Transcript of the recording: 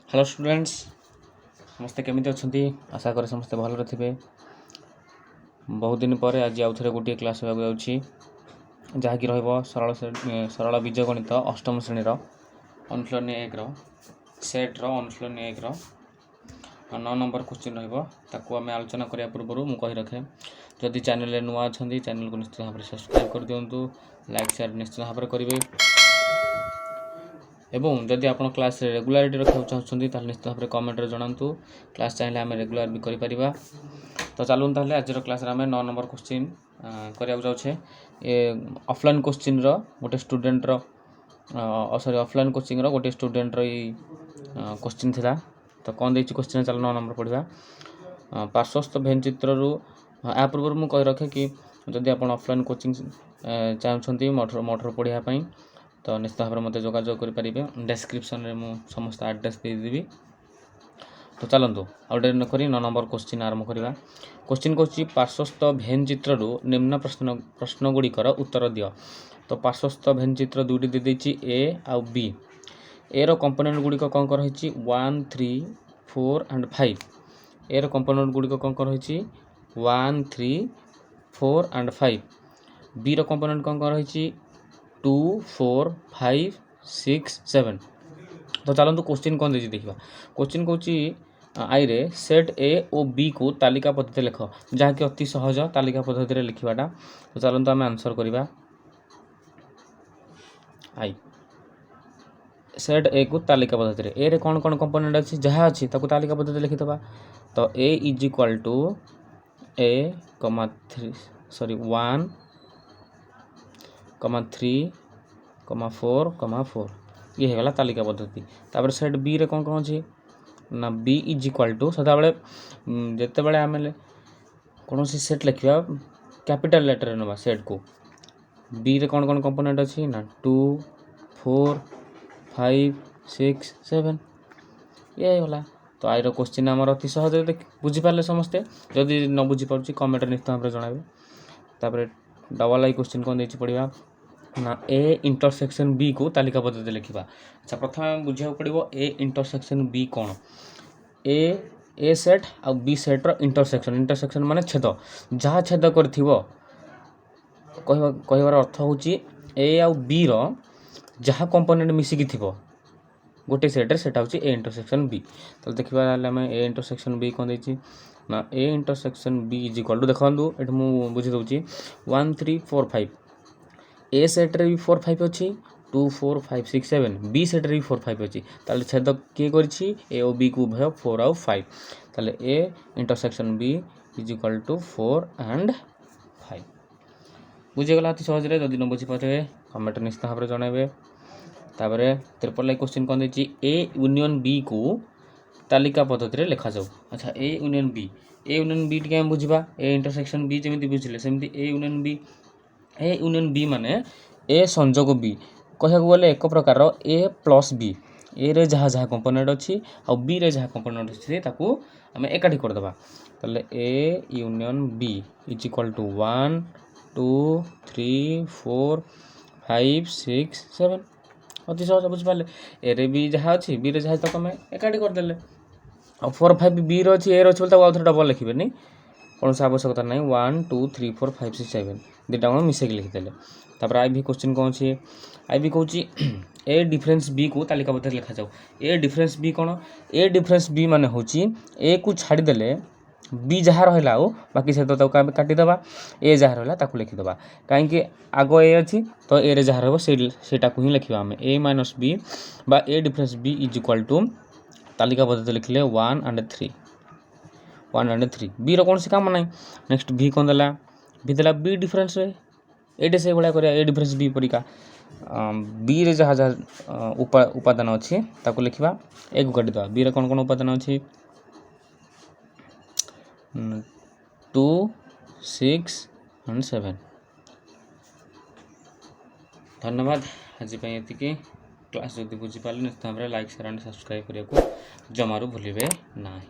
Hello students समस्ते केमिति अछंती आशा करे समस्ते भल थे। बहुत दिन पर आज आउ थे गोटे क्लास होगा जाऊँगी जहाँकि सरल सरल बीजगणित अष्टम श्रेणी अनुशीलनी 1 सेट्र अनुशीलनी 1 9 नंबर क्वेश्चन रही आलोचना करने पूर्व मुझे रखे जदि चैनल नुआ अच्छा चैनल को निश्चित भाव में सब्सक्राइब कर दिंतु, लाइक शेयर निश्चित भाव में करेंगे एवं जदि आप क्लास रेगुलारिटी रखा चाहते हैं निश्चित भाव में कमेंट जनातु क्लास चाहिए आम रेगुलार भी करें। तो चलूँ ताहले आज क्लास आम 9 नंबर क्वेश्चन करने जाऊे ऑफलाइन क्वेश्चन गोटे स्टूडेंट सॉरी ऑफलाइन कोचिंग गोटे स्टूडेंट क्वेश्चन थिला। तो कौन देखिए क्वेश्चन चल 9 नंबर पढ़ा पार्श्वस्थ भेन चित्र या पूर्व मुझे कही रखे कि जदि आप ऑफलाइन कोचिंग चाहते मोटर पढ़ाई तो निश्चित भाव में मत जोगाजोग करेंगे डिस्क्रिप्शन में मुझे समस्त एड्रेस देदेवी। तो चलतु आउटे नक 9 नंबर क्वेश्चन आरंभ करवा। क्वेश्चन कौन पार्श्वस्थ भेन चित्र निम्न प्रश्नगुड़िकर उत्तर दियो। तो पार्श्वस्थ भेन चित्र दुईटी दे ए आउ बी ए रो कंपोनेंट गुड़िक कौन कर 1 3 4 एंड 5 ए रो कंपोनेंट गुड़िक कौन कर 1 3 4 एंड 5 बी रो कंपोनेंट कौन कर 2 4 5 6 7। तो चलतु क्वेश्चन कौन दे देखा। क्वेश्चन कौन आई रे सेट ए और बी को तालिका पद्धति लिख जहाँकि अति सहज तालिका पद्धति लिखवाटा। तो चलतु आम आंसर करवा आई सेट ए को तालिका पद्धति ए रे कौन कौन कंपोनेंट अच्छी जहाँ अच्छी तालिका पद्धति लिखिदबा। तो ए इज इक्वाल टू ए 1 3 4 4 ये होगा तालिका पद्धति। तापर सेट बी रे कौन कौन अच्छी ना बी इज इक्वाल टू सदा बेले जिते बड़े आम कौन सी सेट लिखा कैपिटल लेटर नवा सेट को बी रे कौन कौन कंपोनेंट अच्छी ना 2 4 5 6 7 ये होगा। तो आई क्वेश्चन आमर अति सहज बुझीपारे समस्ते जदि न बुझीपार कमेंट निश्चित भाव में जनाबे। तापर डबल आई क्वेश्चन कौन देछि पढ़िबा ना ए इंटरसेक्शन बी को तालिका पद्धति लिखा। अच्छा प्रथम बुझा पड़ो ए इंटरसेक्शन बी कौन ए सेट आ बी सेट्र इंटरसेक्शन माने छेद जहाँ छेद कर कहबार अर्थ हूँ ए आउ बी रो जहाँ कंपोनेंट मिसिकी थी गोटे सेट्रे से ए इंटरसेक्शन बी। तो देखा ए इंटरसेक्शन बी कौन देछि ना A intersection B is equal to देखो ये मुझे बुझी दूसरी 1 3 4 5 ए सेट्रे भी 4 5 अच्छी 2 4 5 6 7 बी सेट्रे भी 4 5 अच्छी ताले छेद किए करी ए और बी को उभय 4 आउ 5 ताले A intersection B is equal to 4 and 5 बुझीगला अति सहज जदि न बुझीपारे कमेंट निश्चित भाव में जनइबे। तापर 3 क्वेश्चन कौन देछि ए यूनियन बी को तालिका पद्धति लिखा जाऊ। अच्छा ए यूनियन बी टी बुझा ए इंटरसेक्शन बी जमी बुझे सेमती ए यूनियन बी माने ए संजोग बी कहू गले एक प्रकार ए प्लस बी ए रे जहाँ जहाँ कंपोनेंट अच्छी आ बी रे जहाँ कंपोनेंट अच्छी ताकू आम एकाठी करदे ताले A union B is equal to 1 2 3 4 5 6 7 अति सहज बुझिपारे ए रे बी जहाँ अच्छी बी रे जहाँ तक आम एकाठी करदे आ 4 5 बी रे अच्छी ए रे अच्छी आउ थे डबल लिखे कौन सा आवश्यकता नहीं 1 2 3 4 5 6 7 दुटा को मिसेक लिखिदेले। तापर आई भी क्वेश्चन कौन अच्छी आई भी कहूँ ए डिफरेंस बी को तालिका पद्धति लिखा जाऊ। ए डिफरेंस बी कौन ए डिफरेंस बी माने हूँ ए को छाड़देले बी जहाँ रहा बाकी से तो काटिदेबा ए जहाँ रहा लिखिदेबा कहीं आग ए अच्छी तो ए रे जहाँ रहा को ही लिखा आम ए माइनस बी बा A difference B is equal to तालिका पद्धति लिखिले 1 एंड 3 बी रो कौन सी काम ना नेक्स्ट भी कौन देला भी देला बी डिफरेंस ये से भाया कर ए डिफरेंस बी परिका बी रे जहाँ जहाँ उपादान अच्छी ताको लिखा ए को काटिदेवा बी रे कौन कौन उपादान अच्छी 2 6 एंड 7। धन्यवाद आज ये क्लास जब बुझीपारे निश्चित भाव में लाइक शेयर एंड सब्सक्राइब करने को जमारू भूलिए ना।